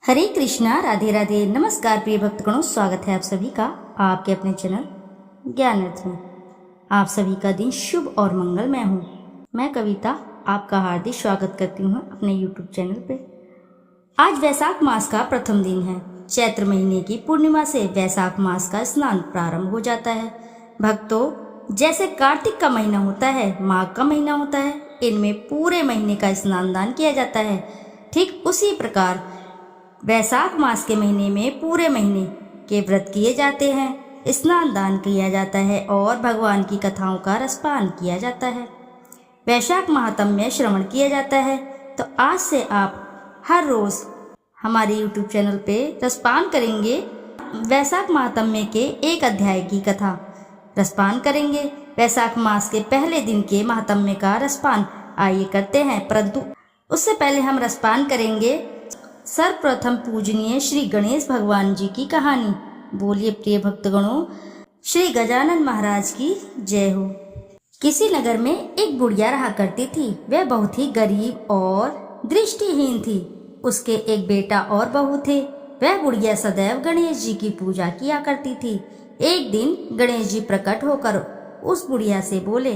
हरे कृष्णा, राधे राधे, नमस्कार प्रिय भक्तगणों, स्वागत है आप सभी का आपके अपने चैनल ज्ञान अर्थ में। आप सभी का दिन शुभ और मंगलमय हो। मैं कविता आपका हार्दिक स्वागत करती हूँ अपने YouTube चैनल पे। आज वैशाख मास का प्रथम दिन है। चैत्र महीने की पूर्णिमा से वैशाख मास का स्नान प्रारंभ हो जाता है। भक्तों, जैसे कार्तिक का महीना होता है, माघ का महीना होता है, इनमें पूरे महीने का स्नान दान किया जाता है। ठीक उसी प्रकार वैशाख मास के महीने में पूरे महीने के व्रत किए जाते हैं, स्नान दान किया जाता है और भगवान की कथाओं का रसपान किया जाता है। वैशाख महात्म्य श्रवण किया जाता है। तो आज से आप हर रोज हमारे YouTube चैनल पे रसपान करेंगे। वैशाख महात्म्य के एक अध्याय की कथा रसपान करेंगे। वैशाख मास के पहले दिन के महात्म्य का रसपान आइए करते हैं, परंतु उससे पहले हम रसपान करेंगे सर्वप्रथम पूजनीय श्री गणेश भगवान जी की कहानी। बोलिए प्रिय भक्तगणों, श्री गजानन महाराज की जय हो। किसी नगर में एक बुढ़िया रहा करती थी। वह बहुत ही गरीब और दृष्टिहीन थी। उसके एक बेटा और बहू थे। वह बुढ़िया सदैव गणेश जी की पूजा किया करती थी। एक दिन गणेश जी प्रकट होकर उस बुढ़िया से बोले,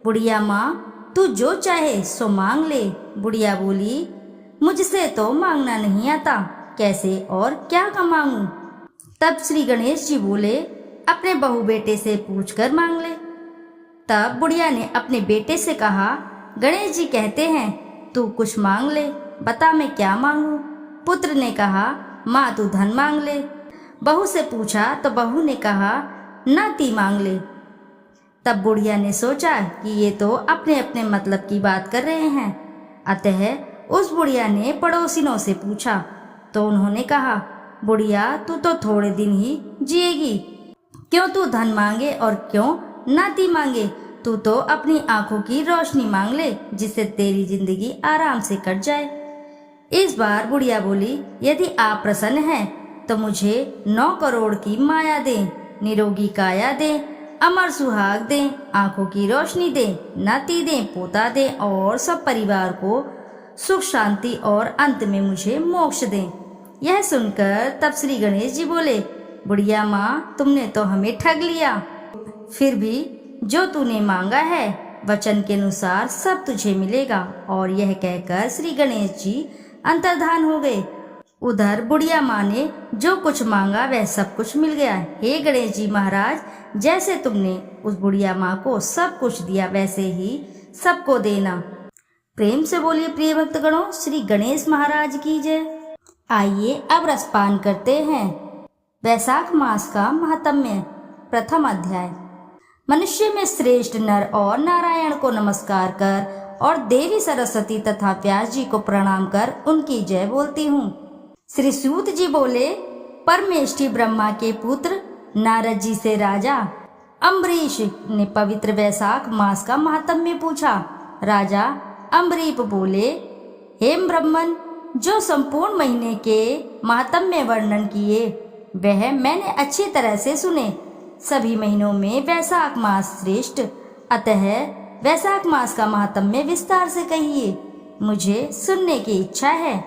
बुढ़िया माँ, तू जो चाहे सो मांग ले। बुढ़िया बोली, मुझसे तो मांगना नहीं आता, कैसे और क्या का मांगू। तब श्री गणेश जी बोले, अपने बहू बेटे से पूछकर मांग ले। तब बुढ़िया ने अपने बेटे से कहा, गणेश जी कहते हैं तू कुछ मांग ले, बता मैं क्या मांगू। पुत्र ने कहा, माँ तू धन मांग ले। बहू से पूछा तो बहू ने कहा, नाती मांग ले। तब बुढ़िया ने सोचा कि ये तो अपने अपने मतलब की बात कर रहे हैं। अतः उस बुढ़िया ने पड़ोसिनों से पूछा तो उन्होंने कहा, बुढ़िया तू तो थोड़े दिन ही जिएगी, क्यों तू धन मांगे और क्यों नाती मांगे। तू तो अपनी आंखों की रोशनी मांग ले, जिससे तेरी जिंदगी आराम से कट जाए। इस बार बुढ़िया बोली, यदि आप प्रसन्न हैं तो मुझे 9 करोड़ की माया दें, निरोगी काया दें, अमर सुहाग दें, आंखों की रोशनी दें, नाती दें, पोता दें और सब परिवार को सुख शांति और अंत में मुझे मोक्ष दें। यह सुनकर तब श्री गणेश जी बोले, बुढ़िया माँ, तुमने तो हमें ठग लिया। फिर भी जो तूने मांगा है वचन के अनुसार सब तुझे मिलेगा। और यह कहकर श्री गणेश जी अंतर्धान हो गए। उधर बुढ़िया माँ ने जो कुछ मांगा वह सब कुछ मिल गया। हे गणेश जी महाराज, जैसे तुमने उस बुढ़िया माँ को सब कुछ दिया वैसे ही सबको देना। प्रेम से बोलिए प्रिय भक्तगणों, श्री गणेश महाराज की जय। आइए अब रसपान करते हैं वैशाख मास का महात्म्य। प्रथम अध्याय। मनुष्य में श्रेष्ठ नर और नारायण को नमस्कार कर और देवी सरस्वती तथा व्यास जी को प्रणाम कर उनकी जय बोलती हूँ। श्री सूत जी बोले, परमेष्ठी ब्रह्मा के पुत्र नारद जी से राजा अम्बरीश ने पवित्र वैशाख मास का महात्म्य पूछा। राजा अम्बरीप बोले, हे ब्रह्मन, जो संपूर्ण महीने के महात्म्य वर्णन किए वह मैंने अच्छी तरह से सुने। सभी महीनों में वैशाख मास श्रेष्ठ, अतः वैशाख मास का महात्म्य विस्तार से कहिए, मुझे सुनने की इच्छा है।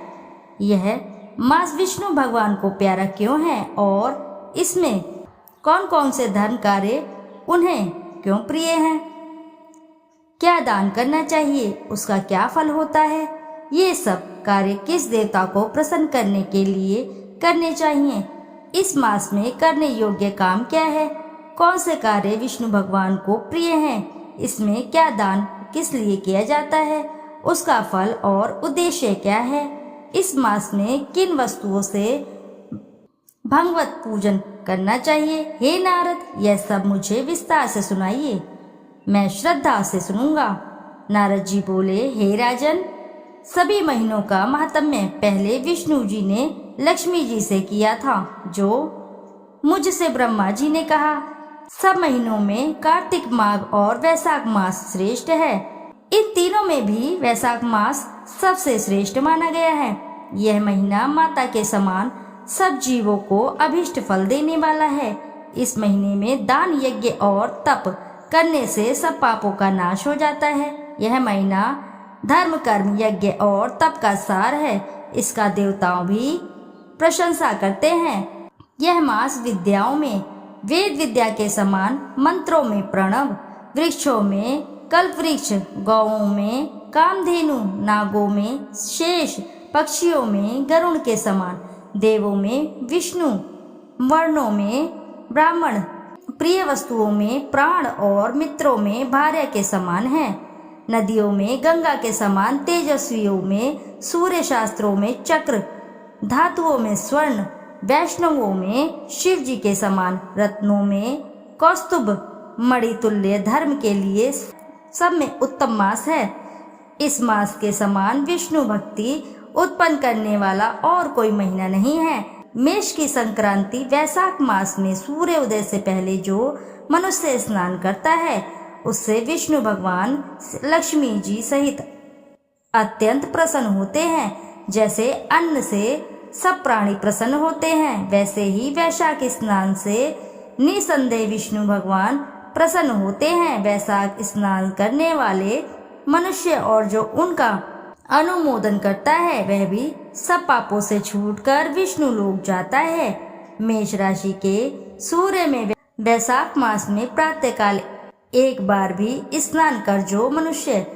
यह मास विष्णु भगवान को प्यारा क्यों है और इसमें कौन कौन से धर्म कार्य उन्हें क्यों प्रिय हैं, क्या दान करना चाहिए, उसका क्या फल होता है, ये सब कार्य किस देवता को प्रसन्न करने के लिए करने चाहिए, इस मास में करने योग्य काम क्या है, कौन से कार्य विष्णु भगवान को प्रिय हैं, इसमें क्या दान किस लिए किया जाता है, उसका फल और उद्देश्य क्या है, इस मास में किन वस्तुओं से भगवत पूजन करना चाहिए। हे नारद, यह सब मुझे विस्तार से सुनाइए, मैं श्रद्धा से सुनूंगा। नारद जी बोले, हे राजन, सभी महीनों का महात्म्य पहले विष्णु जी ने लक्ष्मी जी से किया था, जो मुझसे ब्रह्मा जी ने कहा। सब महीनों में कार्तिक, माघ और वैशाख मास श्रेष्ठ है। इन तीनों में भी वैशाख मास सबसे श्रेष्ठ माना गया है। यह महीना माता के समान सब जीवों को अभिष्ट फल देने वाला है। इस महीने में दान, यज्ञ और तप करने से सब पापों का नाश हो जाता है। यह महीना धर्म, कर्म, यज्ञ और तप का सार है। इसका देवताओं भी प्रशंसा करते हैं। यह मास विद्याओं में वेद विद्या के समान, मंत्रों में प्रणव, वृक्षों में कल्पवृक्ष, गौओं में कामधेनु, नागों में शेष, पक्षियों में गरुड़ के समान, देवों में विष्णु, वर्णों में ब्राह्मण, प्रिय वस्तुओं में प्राण और मित्रों में भार्या के समान है। नदियों में गंगा के समान, तेजस्वियों में सूर्य, शास्त्रों में चक्र, धातुओं में स्वर्ण, वैष्णवों में शिव जी के समान, रत्नों में कौस्तुभ, मणितुल्य, धर्म के लिए सब में उत्तम मास है। इस मास के समान विष्णु भक्ति उत्पन्न करने वाला और कोई महीना नहीं है। मेष की संक्रांति वैशाख मास में सूर्य उदय से पहले जो मनुष्य स्नान करता है उससे विष्णु भगवान, लक्ष्मी जी सहित अत्यंत प्रसन्न होते हैं। जैसे अन्न से सब प्राणी प्रसन्न होते हैं, वैसे ही वैशाख स्नान से निसंदेह विष्णु भगवान प्रसन्न होते हैं। वैशाख स्नान करने वाले मनुष्य और जो उनका अनुमोदन करता है वह भी सब पापों से छूटकर विष्णु लोक जाता है। मेष राशि के सूर्य में वैशाख मास में प्रातःकाल एक बार भी स्नान कर जो मनुष्य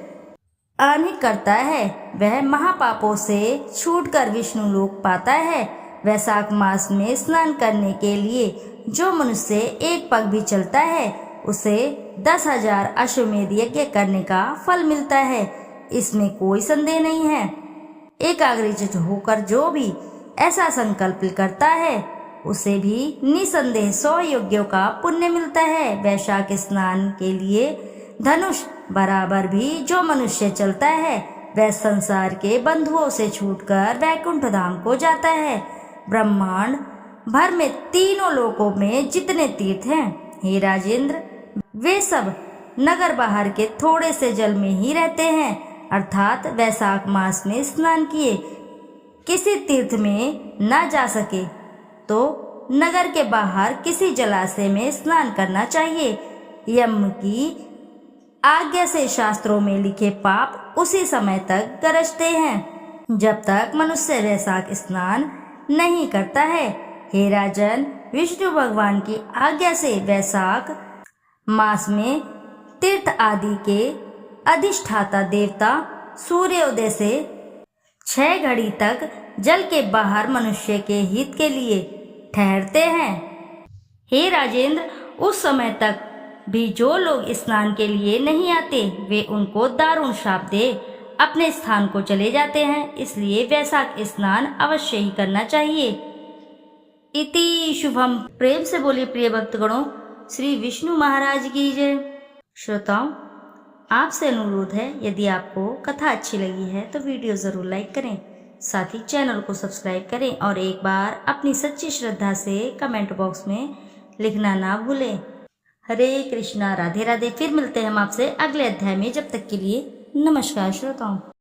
आह्निक करता है वह महापापों से छूटकर विष्णु लोक पाता है। वैशाख मास में स्नान करने के लिए जो मनुष्य एक पग भी चलता है उसे 10,000 अश्वमेध यज्ञ करने का फल मिलता है, इसमें कोई संदेह नहीं है। एकाग्रचित्त होकर जो भी ऐसा संकल्प करता है उसे भी निसंदेह 100 यज्ञों का पुण्य मिलता है। वैशाख स्नान के लिए धनुष बराबर भी जो मनुष्य चलता है वह संसार के बंधुओं से छूटकर वैकुंठ धाम को जाता है। ब्रह्मांड भर में तीनों लोकों में जितने तीर्थ हैं, हे राजेंद्र, वे सब नगर बाहर के थोड़े से जल में ही रहते हैं। अर्थात वैशाख मास में स्नान किए किसी तीर्थ में न जा सके तो नगर के बाहर किसी जलाशय में स्नान करना चाहिए। यम की आज्ञा से शास्त्रों में लिखे पाप उसी समय तक गरजते हैं जब तक मनुष्य वैशाख स्नान नहीं करता है। हे राजन, विष्णु भगवान की आज्ञा से वैशाख मास में तीर्थ आदि के अधिष्ठाता देवता सूर्योदय से 6 घड़ी तक जल के बाहर मनुष्य के हित के लिए ठहरते हैं। हे राजेंद्र, उस समय तक भी जो लोग स्नान के लिए नहीं आते वे उनको दारुण श्राप दे अपने स्थान को चले जाते हैं, इसलिए वैशाख स्नान अवश्य ही करना चाहिए। इति शुभम। प्रेम से बोलिए प्रिय भक्तगणों, श्री विष्णु महाराज की जय। श्रोताओं, आपसे अनुरोध है, यदि आपको कथा अच्छी लगी है तो वीडियो जरूर लाइक करें, साथ ही चैनल को सब्सक्राइब करें और एक बार अपनी सच्ची श्रद्धा से कमेंट बॉक्स में लिखना ना भूलें। हरे कृष्णा, राधे राधे। फिर मिलते हैं हम आपसे अगले अध्याय में। जब तक के लिए नमस्कार श्रोताओं।